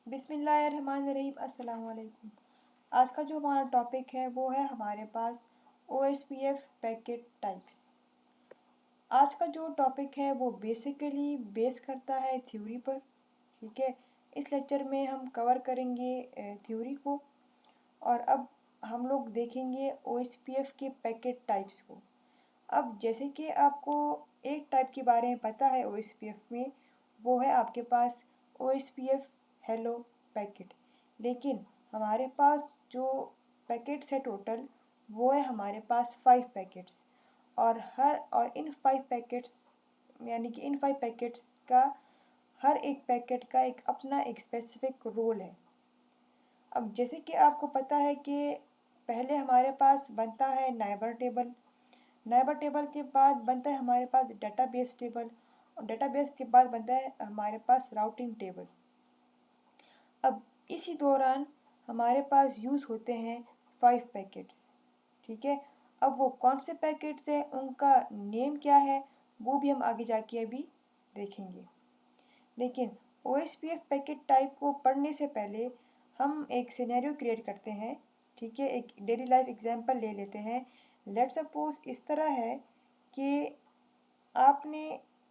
बिस्मिल्लाहिर्रहमानिर्रहीम अस्सलाम वालेकुम। आज का जो हमारा टॉपिक है वो है हमारे पास OSPF पैकेट टाइप्स। आज का जो टॉपिक है वो बेसिकली बेस करता है थ्योरी पर। ठीक है, इस लेक्चर में हम कवर करेंगे थ्योरी को और अब हम लोग देखेंगे OSPF के पैकेट टाइप्स को। अब जैसे कि आपको एक टाइप के बारे में पता है OSPF में, वो है आपके पास OSPF हेलो पैकेट। लेकिन हमारे पास जो पैकेट्स है टोटल, वो है हमारे पास 5 पैकेट्स। और इन 5 पैकेट्स यानी कि इन 5 पैकेट्स का हर एक पैकेट का एक अपना एक स्पेसिफिक रोल है। अब जैसे कि आपको पता है कि पहले हमारे पास बनता है नाइबर टेबल। नाइबर टेबल के बाद बनता है हमारे पास डेटाबेस टेबल और डेटाबेस के बाद बनता है हमारे पास राउटिंग टेबल। अब इसी दौरान हमारे पास यूज़ होते हैं 5 पैकेट्स। ठीक है, अब वो कौन से पैकेट्स हैं, उनका नेम क्या है, वो भी हम आगे जाके अभी देखेंगे। लेकिन OSPF पैकेट टाइप को पढ़ने से पहले हम एक सिनेरियो क्रिएट करते हैं। ठीक है, एक डेली लाइफ एग्जांपल ले लेते हैं। लेट सपोज इस तरह है कि आपने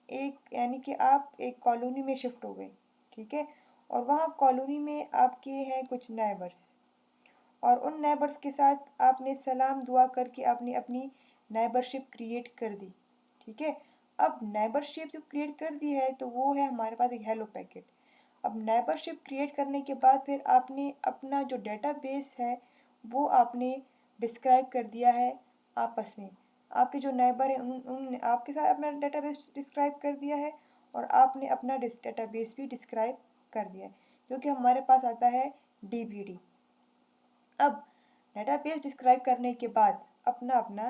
एक यानी कि आप एक कॉलोनी में शिफ्ट हो गए। ठीक है, और वहाँ कॉलोनी में आपके हैं कुछ नेबर्स और उन नेबर्स के साथ आपने सलाम दुआ करके आपने अपनी नेबरशिप क्रिएट कर दी। ठीक है, अब नेबरशिप जब क्रिएट कर दी है तो वो है हमारे पास एक हेलो पैकेट। अब नेबरशिप क्रिएट करने के बाद फिर आपने अपना जो डेटाबेस है वो आपने डिस्क्राइब कर दिया है आपस में। आपके जो नेबर हैं उन आपके साथ अपना डेटाबेस डिस्क्राइब कर दिया है और आपने अपना डेटाबेस भी डिस्क्राइब कर दिया है, जो कि हमारे पास आता है DBD। अब डेटाबेस डिस्क्राइब करने के बाद अपना अपना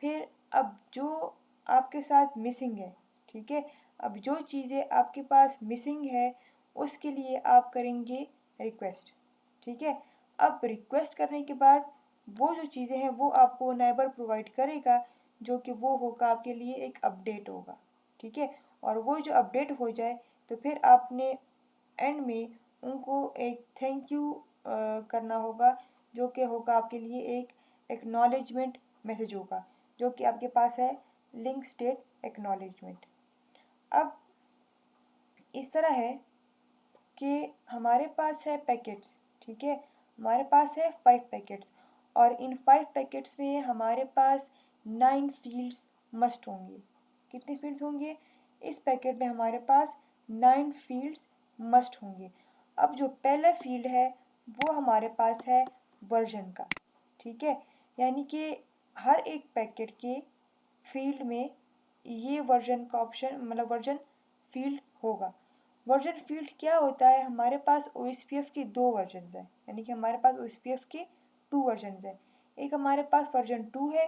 फिर अब जो आपके साथ मिसिंग है। ठीक है, अब जो चीज़ें आपके पास मिसिंग है उसके लिए आप करेंगे रिक्वेस्ट। ठीक है, अब रिक्वेस्ट करने के बाद वो जो चीज़ें हैं वो आपको नेबर प्रोवाइड करेगा, जो कि वो होगा आपके लिए एक अपडेट होगा। ठीक है, और वो जो अपडेट हो जाए तो फिर आपने एंड में उनको एक थैंक यू करना होगा, जो कि होगा आपके लिए एक एक्नॉलेजमेंट मैसेज होगा, जो कि आपके पास है लिंक स्टेट एक्नॉलेजमेंट। अब इस तरह है कि हमारे पास है पैकेट्स। ठीक है, हमारे पास है 5 पैकेट्स और इन 5 पैकेट्स में हमारे पास 9 फील्ड्स मस्ट होंगे। कितने फील्ड्स होंगे? इस पैकेट में हमारे पास 9 फील्ड्स मस्ट होंगे। अब जो पहला फील्ड है वो हमारे पास है वर्जन का। ठीक है, यानी कि हर एक पैकेट के फील्ड में ये वर्जन का ऑप्शन मतलब वर्जन फील्ड होगा। वर्जन फील्ड क्या होता है? हमारे पास OSPF के 2 वर्जन हैं, यानी कि हमारे पास OSPF के 2 वर्जन हैं। एक हमारे पास वर्जन 2 है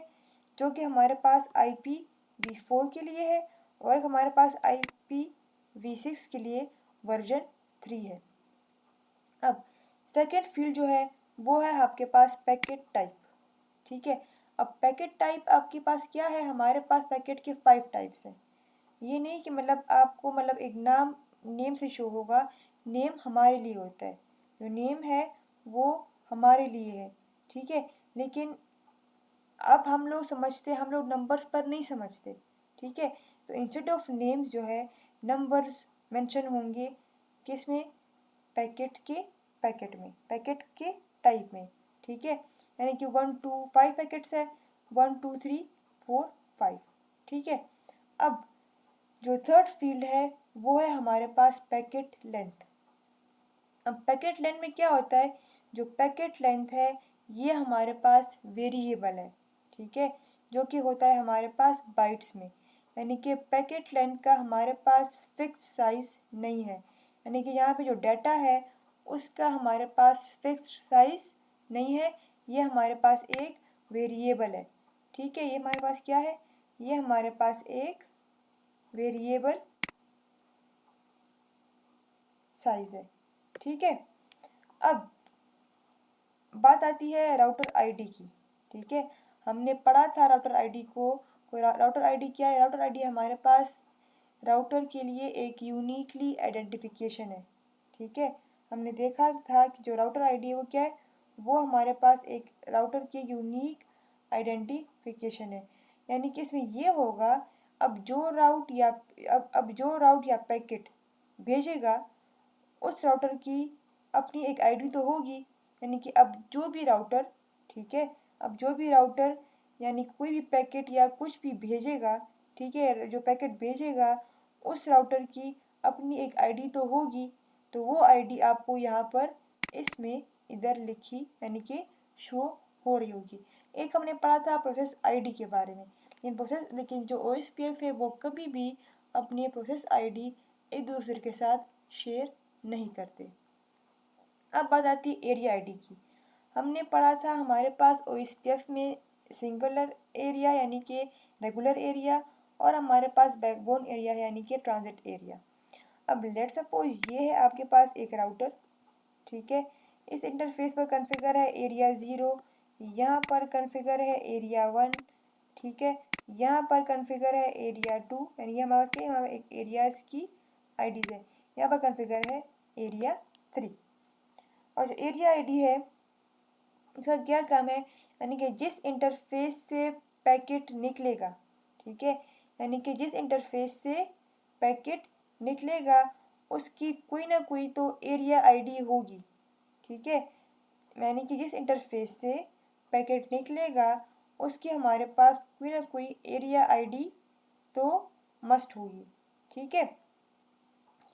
जो कि हमारे पास IPv4 के लिए है और एक हमारे पास IPv6 के लिए वर्जन 3 है। अब सेकेंड फील्ड जो है वो है आपके पास पैकेट टाइप। ठीक है, अब पैकेट टाइप आपके पास क्या है? हमारे पास पैकेट के 5 टाइप्स हैं। ये नहीं कि मतलब आपको मतलब एक नेम से शो होगा। नेम हमारे लिए होता है, जो नेम है वो हमारे लिए है। ठीक है, लेकिन अब हम लोग नंबर्स पर नहीं समझते। ठीक है, तो इंस्टेड ऑफ नेम्स जो है नंबर्स मेंशन होंगे किस में? पैकेट में पैकेट के टाइप में। ठीक है, यानी कि 1 2 5 पैकेट्स है, 1 2 3 4 5। ठीक है, अब जो थर्ड फील्ड है वो है हमारे पास पैकेट लेंथ। अब पैकेट लेंथ में क्या होता है? जो पैकेट लेंथ है ये हमारे पास वेरिएबल है। ठीक है, जो कि होता है हमारे पास बाइट्स में, यानी कि पैकेट लेंथ का हमारे पास फिक्स साइज नहीं है। यानी कि यहाँ पे जो डाटा है उसका हमारे पास फिक्स साइज नहीं है, ये हमारे पास एक वेरिएबल है। ठीक है, ये हमारे पास क्या है? ये हमारे पास एक वेरिएबल साइज है। ठीक है, अब बात आती है राउटर आईडी की। ठीक है, हमने पढ़ा था राउटर आईडी को। राउटर आईडी क्या है? राउटर आईडी हमारे पास राउटर के लिए एक यूनिकली आइडेंटिफिकेशन है। ठीक है, हमने देखा था कि जो राउटर आईडी है वो क्या है, वो हमारे पास एक राउटर की यूनिक आइडेंटिफिकेशन है। यानी कि इसमें ये होगा, अब जो राउट या अब जो राउट या पैकेट भेजेगा उस राउटर की अपनी एक आईडी तो होगी। यानी कि अब जो भी राउटर, ठीक है, अब जो भी राउटर यानी कोई भी पैकेट या कुछ भी भेजेगा, ठीक है, जो पैकेट भेजेगा उस राउटर की अपनी एक आईडी तो होगी। तो वो आईडी आपको यहाँ पर इसमें इधर लिखी यानी कि शो हो रही होगी। एक हमने पढ़ा था प्रोसेस आईडी के बारे में, लेकिन जो OSPF है वो कभी भी अपनी प्रोसेस आईडी एक दूसरे के साथ शेयर नहीं करते। अब बात आती है एरिया आईडी की। हमने पढ़ा था हमारे पास OSPF में सिंगुलर एरिया यानी कि रेगुलर एरिया और हमारे पास बैकबोन एरिया यानी कि ट्रांजिट एरिया। अब लेट सपोज ये है आपके पास एक राउटर, ठीक है, इस इंटरफेस पर कॉन्फ़िगर है एरिया 0, यहाँ पर कॉन्फ़िगर है एरिया 1, ठीक है, यहाँ पर कॉन्फ़िगर है एरिया 2, यानी हमारे एक एरियाज की आईडीज है, यहाँ पर कॉन्फ़िगर है एरिया 3। और जो एरिया आईडी है इसका क्या काम है, यानी कि जिस इंटरफेस से पैकेट निकलेगा, ठीक है, यानी कि जिस इंटरफेस से पैकेट निकलेगा उसकी कोई ना कोई तो एरिया आईडी होगी, ठीक है, यानी कि जिस इंटरफेस से पैकेट निकलेगा उसकी हमारे पास कोई ना कोई एरिया आईडी तो मस्ट होगी, ठीक है।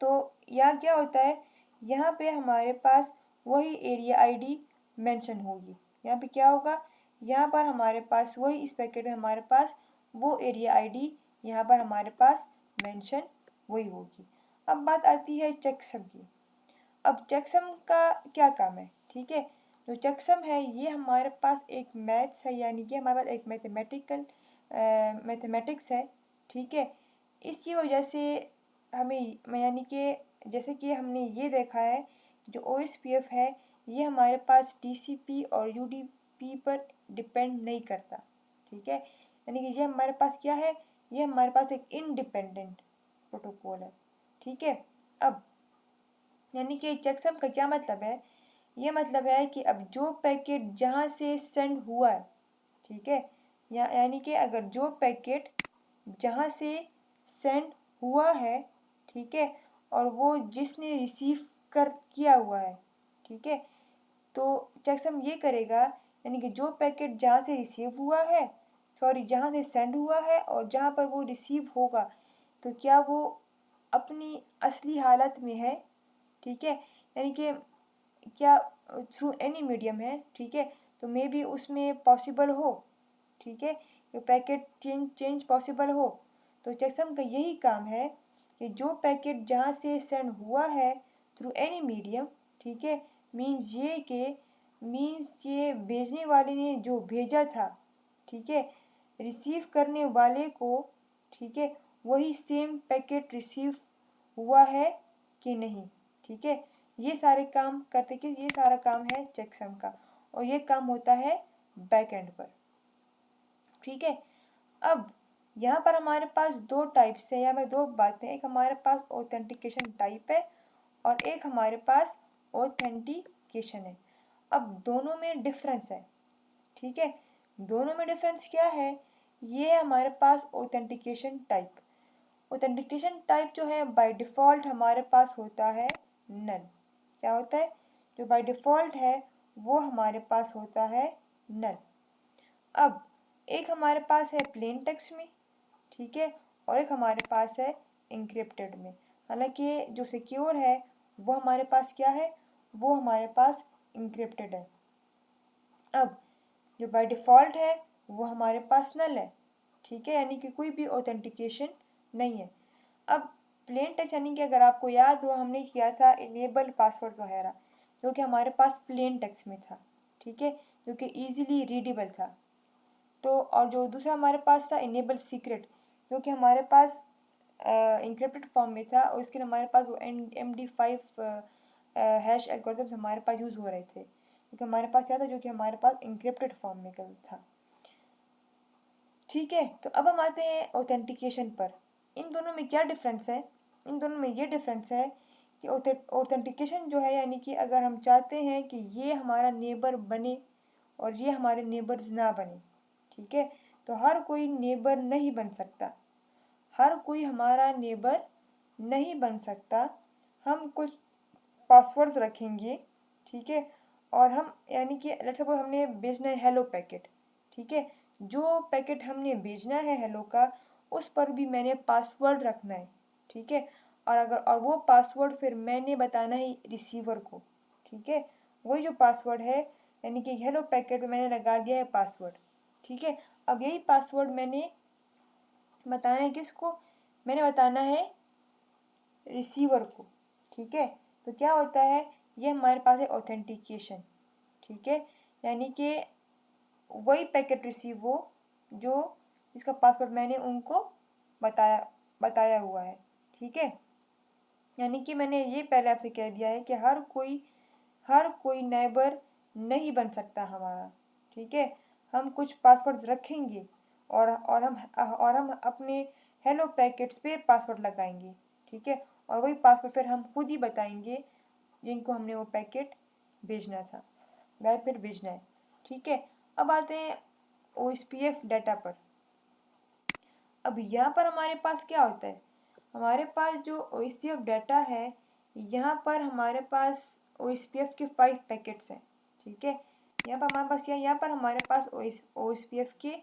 तो यहाँ क्या होता है, यहाँ पे हमारे पास वही एरिया आईडी मेंशन होगी। यहाँ पे क्या होगा, यहाँ पर हमारे पास वही, इस पैकेट में हमारे पास वो एरिया आईडी यहाँ पर हमारे पास मेंशन वही होगी। अब बात आती है चेकसम की। अब चेकसम का क्या काम है, ठीक है, जो चेकसम है ये हमारे पास एक मैथ्स है, यानी कि हमारे पास एक मैथमेटिक्स है, ठीक है। इसकी वजह से हमें यानी कि जैसे कि हमने ये देखा है जो OSPF है ये हमारे पास TCP और UDP पर डिपेंड नहीं करता, ठीक है, यानी कि ये हमारे पास क्या है, ये हमारे पास एक इंडिपेंडेंट प्रोटोकॉल है, ठीक है। अब यानी कि चेकसम का क्या मतलब है, ये मतलब है कि अब जो पैकेट जहाँ से सेंड हुआ है, ठीक है, यानी कि अगर जो पैकेट जहाँ से सेंड हुआ है, ठीक है, और वो जिसने रिसीव कर किया हुआ है, ठीक है, तो चेकसम ये करेगा यानी कि जो पैकेट जहाँ से रिसीव हुआ है, सॉरी जहाँ से सेंड हुआ है और जहाँ पर वो रिसीव होगा, तो क्या वो अपनी असली हालत में है, ठीक है, यानी कि क्या थ्रू एनी मीडियम है, ठीक है, तो मे बी उसमें पॉसिबल हो, ठीक है, ये पैकेट चेंज पॉसिबल हो। तो चेकसम का यही काम है कि जो पैकेट जहाँ से सेंड हुआ है थ्रू एनी मीडियम, ठीक है, मीन्स ये भेजने वाले ने जो भेजा था, ठीक है, रिसीव करने वाले को, ठीक है, वही सेम पैकेट रिसीव हुआ है कि नहीं, ठीक है, ये सारे काम करते कि ये सारा काम है चेकसम का और ये काम होता है बैक एंड पर, ठीक है। अब यहाँ पर हमारे पास दो टाइप्स है, यहाँ पर दो बातें, एक हमारे पास ऑथेंटिकेशन टाइप है और एक हमारे पास ऑथेंटिकेशन है। अब दोनों में डिफरेंस है, ठीक है, दोनों में डिफरेंस क्या है, ये है हमारे पास ऑथेंटिकेशन टाइप। ऑथेंटिकेशन टाइप जो है बाय डिफ़ॉल्ट हमारे पास होता है नल। क्या होता है, जो बाय डिफ़ॉल्ट है वो हमारे पास होता है नल। अब एक हमारे पास है प्लेन टेक्स्ट में, ठीक है, और एक हमारे पास है इंक्रिप्टेड में। हालांकि जो सिक्योर है वो हमारे पास क्या है, वो हमारे पास इंक्रिप्टेड है। अब जो बाय डिफ़ॉल्ट है वो हमारे पास नल है, ठीक है, यानी कि कोई भी ऑथेंटिकेशन नहीं है। अब प्लेन टेक्स्ट यानी कि अगर आपको याद हो हमने किया था इनेबल पासवर्ड वगैरह, जो कि हमारे पास प्लेन टेक्स्ट में था, ठीक है, जो कि ईजिली रीडेबल था। तो और जो दूसरा हमारे पास था इनेबल सीक्रेट, जो कि हमारे पास इंक्रिप्टेड फॉर्म में था और इसके लिए हमारे पास वो MD5 हैश एल्गोरिथम्स हमारे पास यूज़ हो रहे थे, क्योंकि हमारे पास क्या था, जो कि हमारे पास इंक्रिप्टेड फॉर्म में था, ठीक है। तो अब हम आते हैं ऑथेंटिकेशन पर। इन दोनों में क्या डिफरेंस है, इन दोनों में ये डिफरेंस है कि ऑथेंटिकेशन जो है, यानी कि अगर हम चाहते हैं कि ये हमारा नेबर बने और ये हमारे नेबर्स ना बने, ठीक है, तो हर कोई नेबर नहीं बन सकता, हर कोई हमारा नेबर नहीं बन सकता। हम कुछ पासवर्ड्स रखेंगे, ठीक है, और हम यानी कि लेट्स सपोज हमने भेजना है हेलो पैकेट, ठीक है, जो पैकेट हमने भेजना है हेलो का, उस पर भी मैंने पासवर्ड रखना है, ठीक है, और वो पासवर्ड फिर मैंने बताना है रिसीवर को, ठीक है, वही जो पासवर्ड है, यानी कि हेलो पैकेट में मैंने लगा दिया है पासवर्ड, ठीक है। अब यही पासवर्ड मैंने बताना है किसको, मैंने बताना है रिसीवर को, ठीक है। तो क्या होता है, ये हमारे पास है ऑथेंटिकेशन, ठीक है, यानी कि वही पैकेट रिसीव हो जो जिसका पासवर्ड मैंने उनको बताया बताया हुआ है, ठीक है। यानी कि मैंने ये पहले आपसे कह दिया है कि हर कोई नेबर नहीं बन सकता हमारा, ठीक है। हम कुछ पासवर्ड रखेंगे और हम अपने हेलो पैकेट्स पे पासवर्ड लगाएंगे, ठीक है, और वही पासवर्ड फिर हम खुद ही बताएंगे जिनको हमने वो पैकेट भेजना था, वह फिर भेजना है, ठीक है। अब आते हैं OSPF डाटा पर। अब यहाँ पर हमारे पास क्या होता है, हमारे पास जो OSPF डाटा है, यहाँ पर हमारे पास OSPF के 5 पैकेट्स हैं, ठीक है। यहाँ पर हमारे पास OSPF के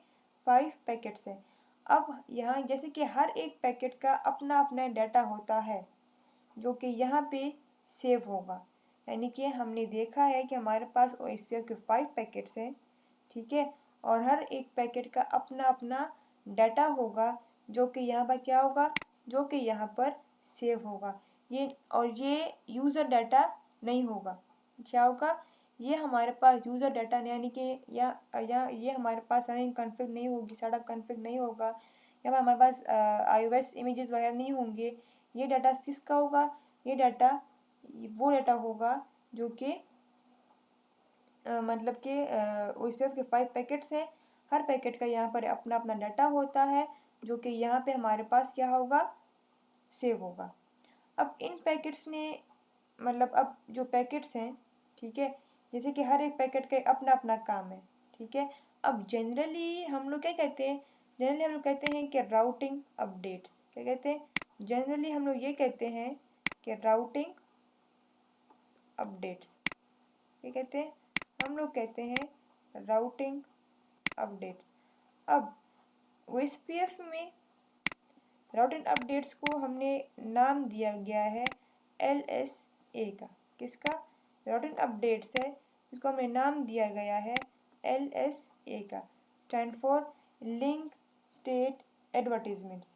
5 पैकेट्स हैं। अब यहाँ जैसे कि हर एक पैकेट का अपना अपना डाटा होता है जो कि यहाँ पे सेव होगा, यानी कि हमने देखा है कि हमारे पास OSPF के 5 पैकेट्स हैं, ठीक है, और हर एक पैकेट का अपना अपना डाटा होगा जो कि यहाँ पर क्या होगा, जो कि यहाँ पर सेव होगा। ये यूज़र डाटा नहीं होगा, क्या होगा, ये हमारे पास यूज़र डाटा यानी कि या ये हमारे पास रनिंग कॉन्फ़िग नहीं होगी, सेटअप कॉन्फ़िग नहीं होगा, या हमारे पास iOS इमेजेस वगैरह नहीं होंगे। ये डाटा किसका होगा, ये डाटा वो डाटा होगा जो कि मतलब कि OSPF के 5 पैकेट्स हैं, हर पैकेट का यहाँ पर अपना अपना डाटा होता है जो कि यहाँ पे हमारे पास क्या होगा, सेव होगा। अब इन पैकेट्स ने मतलब अब जो पैकेट्स हैं, ठीक है, जैसे कि हर एक पैकेट का अपना अपना काम है, ठीक है। अब जनरली हम लोग क्या कहते हैं, जनरली हम लोग कहते हैं कि राउटिंग अपडेट्स, क्या कहते हैं, जनरली हम लोग ये कहते हैं कि राउटिंग अपडेट्स, क्या कहते हैं, हम लोग कहते हैं राउटिंग अपडेट्स। अब OSPF में राउटिंग अपडेट्स को हमने नाम दिया गया है LSA का, किसका, राउटिंग अपडेट्स है जिसको हमने नाम दिया गया है LSA का, stand for link state advertisements,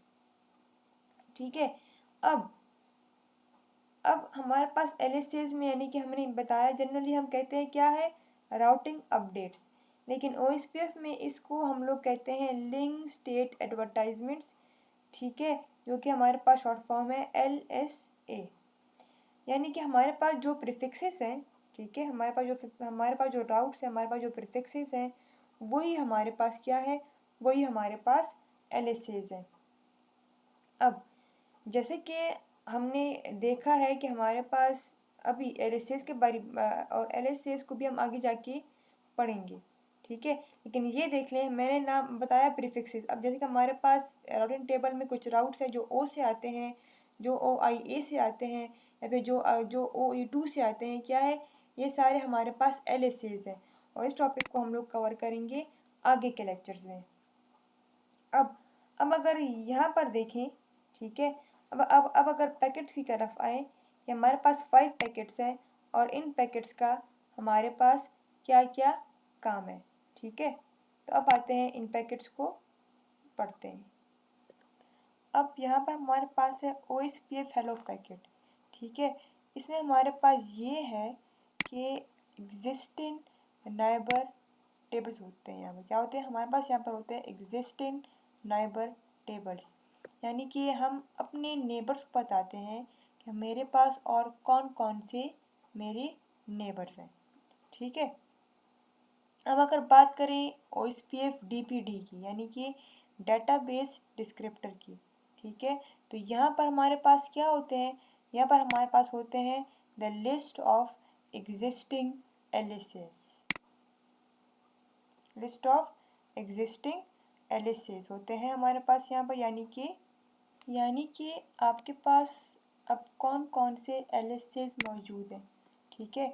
ठीक है। अब हमारे पास LSAs में यानी कि हमने बताया जनरली हम कहते हैं क्या है, राउटिंग अपडेट्स, लेकिन OSPF में इसको हम लोग कहते हैं लिंक स्टेट एडवर्टाइजमेंट्स, ठीक है, जो कि हमारे पास शॉर्ट फॉर्म है LSA। यानी कि हमारे पास जो प्रीफिक्सेस हैं, ठीक है, हमारे पास जो राउट्स हैं, हमारे पास जो प्रीफिक्सेस हैं, वही हमारे पास क्या है, वही हमारे पास LSAs हैं। अब जैसे कि हमने देखा है कि हमारे पास अभी LSAs के बारे और LSAs को भी हम आगे जाके पढ़ेंगे, ठीक है, लेकिन ये देख लें मैंने नाम बताया प्रीफिक्सेस। अब जैसे कि हमारे पास राउटिंग टेबल में कुछ राउट्स हैं जो O से आते हैं, जो OIA से आते हैं, या फिर जो OE2 से आते हैं, क्या है, ये सारे हमारे पास LSAs हैं, और इस टॉपिक को हम लोग कवर करेंगे आगे के लेक्चर्स में। अब अगर यहाँ पर देखें, ठीक है, अब अगर पैकेट्स की तरफ आए, कि हमारे पास 5 पैकेट्स हैं और इन पैकेट्स का हमारे पास क्या क्या काम है, ठीक है। तो अब आते हैं इन पैकेट्स को पढ़ते हैं। अब यहाँ पर हमारे पास है OSPF हेलो पैकेट, ठीक है, इसमें हमारे पास ये है कि एग्जिस्टिंग नाइबर टेबल्स होते हैं। यहाँ पर क्या होते हैं, हमारे पास यहाँ पर होते हैं एग्जिस्टिंग नाइबर टेबल्स, यानी कि हम अपने नेबर्स को बताते हैं कि मेरे पास और कौन कौन से मेरे नेबर्स हैं, ठीक है। अब अगर बात करें OSPF DPD की, यानी कि डेटाबेस डिस्क्रिप्टर की, ठीक है, तो यहाँ पर हमारे पास क्या होते हैं, यहाँ पर हमारे पास होते हैं the list of existing Alice's, list of existing Alice's होते हैं हमारे पास यहाँ पर, यानी कि आपके पास अब कौन कौन से एलिसेस मौजूद हैं, ठीक है।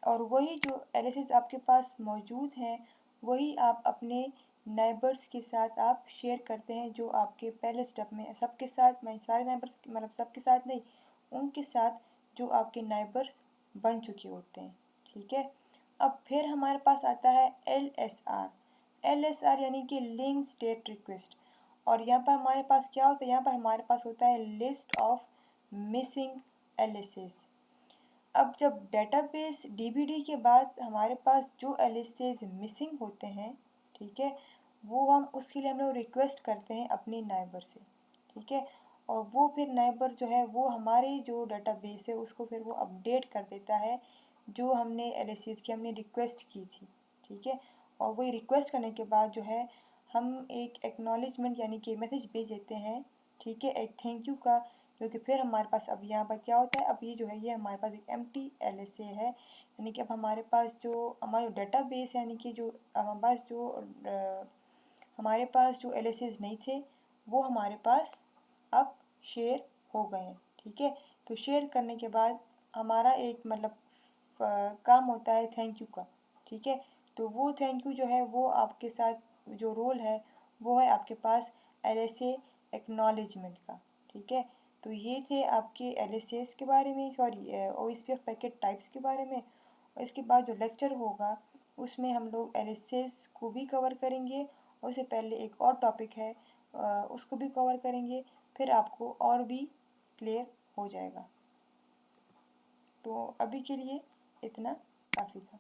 और वही जो एलिसेस आपके पास मौजूद हैं वही आप अपने नाइबर्स के साथ आप शेयर करते हैं, जो आपके पहले स्टेप में सबके साथ, मैं सारे नाइबर्स मतलब सबके साथ नहीं, उनके साथ जो आपके नाइबर्स बन चुके होते हैं, ठीक है। अब फिर हमारे पास आता है LSR, LSR यानी कि लिंक स्टेट रिक्वेस्ट। और यहाँ पर हमारे पास क्या होता है, यहाँ पर हमारे पास होता है लिस्ट ऑफ मिसिंग एलिसेस। अब जब डेटाबेस डीबीडी के बाद हमारे पास जो एलिसेस मिसिंग होते हैं, ठीक है, वो उसके लिए हम लोग रिक्वेस्ट करते हैं अपने नाइबर से, ठीक है। और वो फिर नाइबर जो है वो हमारे जो डेटाबेस है उसको फिर वो अपडेट कर देता है, जो हमने एलिसेस की हमने रिक्वेस्ट की थी, ठीक है। और वही रिक्वेस्ट करने के बाद जो है हम एक एक्नॉलेजमेंट यानी कि मैसेज भेज देते हैं, ठीक है, एक थैंक यू का, जो कि फिर हमारे पास अब यहाँ पर क्या होता है, अब ये जो है ये हमारे पास एक एम्प्टी LSA है, यानी कि अब हमारे पास जो हमारा डेटाबेस है, यानी कि जो हमारे पास जो LSAs नहीं थे वो हमारे पास अब शेयर हो गए हैं, ठीक है। तो शेयर करने के बाद हमारा एक मतलब काम होता है थैंक यू का, ठीक है। तो वो थैंक यू जो है वो आपके साथ जो रोल है वो है आपके पास LSA एक्नॉलेजमेंट का, ठीक है। तो ये थे आपके LSAs के बारे में, सॉरी OSPF पैकेट टाइप्स के बारे में। और इसके बाद जो लेक्चर होगा उसमें हम लोग LSAs को भी कवर करेंगे, और उससे पहले एक और टॉपिक है उसको भी कवर करेंगे, फिर आपको और भी क्लियर हो जाएगा। तो अभी के लिए इतना काफ़ी था।